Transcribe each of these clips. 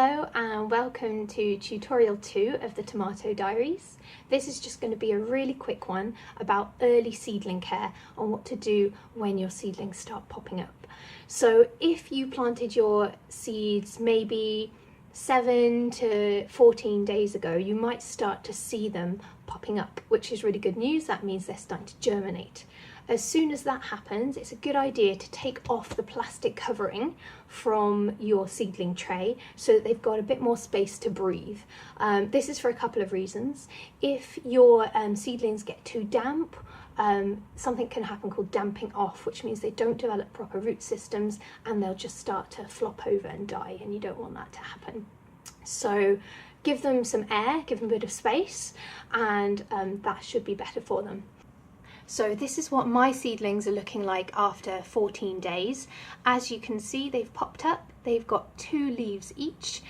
Hello and welcome to tutorial 2 of the Tomato Diaries. This is just going to be a really quick one about early seedling care on what to do when your seedlings start popping up. So if you planted your seeds maybe 7 to 14 days ago, you might start to see them popping up, which is really good news. That means they're starting to germinate. As soon as that happens, it's a good idea to take off the plastic covering from your seedling tray so that they've got a bit more space to breathe. This is for a couple of reasons. If your seedlings get too damp, something can happen called damping off, which means they don't develop proper root systems and they'll just start to flop over and die, and you don't want that to happen. So give them some air, give them a bit of space, and that should be better for them. So this is what my seedlings are looking like after 14 days. As you can see, they've popped up. They've got 2 leaves each.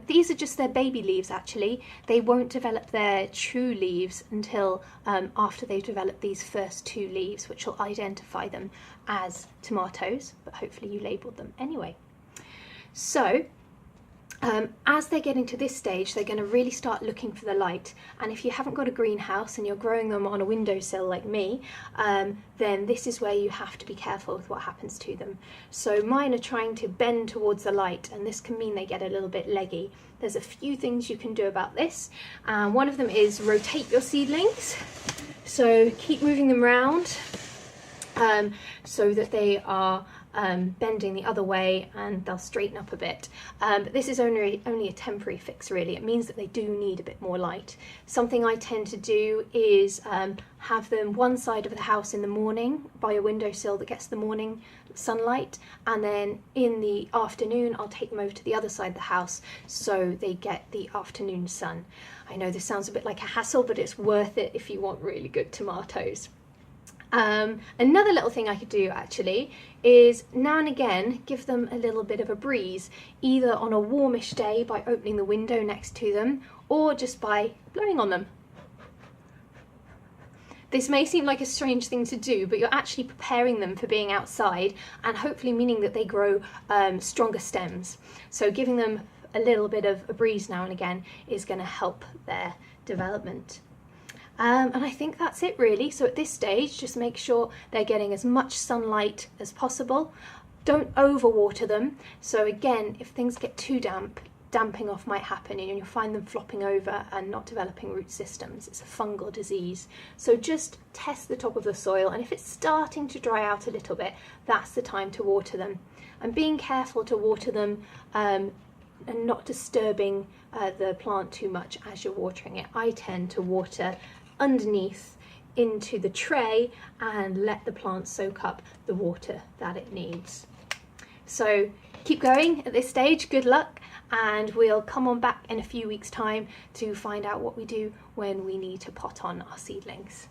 These are just their baby leaves actually. They won't develop their true leaves until after they've developed these first 2 leaves, which will identify them as tomatoes, but hopefully you labelled them anyway. So as they're getting to this stage, they're going to really start looking for the light, and if you haven't got a greenhouse and you're growing them on a windowsill like me, then this is where you have to be careful with what happens to them. So mine are trying to bend towards the light, and this can mean they get a little bit leggy. There's a few things you can do about this, and one of them is rotate your seedlings. So keep moving them around so that they are bending the other way, and they'll straighten up a bit. But this is only a temporary fix really. It means that they do need a bit more light. Something I tend to do is have them one side of the house in the morning by a windowsill that gets the morning sunlight, and then in the afternoon I'll take them over to the other side of the house so they get the afternoon sun. I know this sounds a bit like a hassle, but it's worth it if you want really good tomatoes. Another little thing I could do actually is now and again give them a little bit of a breeze, either on a warmish day by opening the window next to them, or just by blowing on them. This may seem like a strange thing to do, but you're actually preparing them for being outside and hopefully meaning that they grow stronger stems. So giving them a little bit of a breeze now and again is going to help their development. And I think that's it really. So at this stage, just make sure they're getting as much sunlight as possible. Don't overwater them. So again, if things get too damp, damping off might happen and you'll find them flopping over and not developing root systems. It's a fungal disease. So just test the top of the soil, and if it's starting to dry out a little bit, that's the time to water them. And being careful to water them and not disturbing the plant too much as you're watering it. I tend to water underneath into the tray and let the plant soak up the water that it needs. So keep going at this stage, good luck, and we'll come on back in a few weeks' time to find out what we do when we need to pot on our seedlings.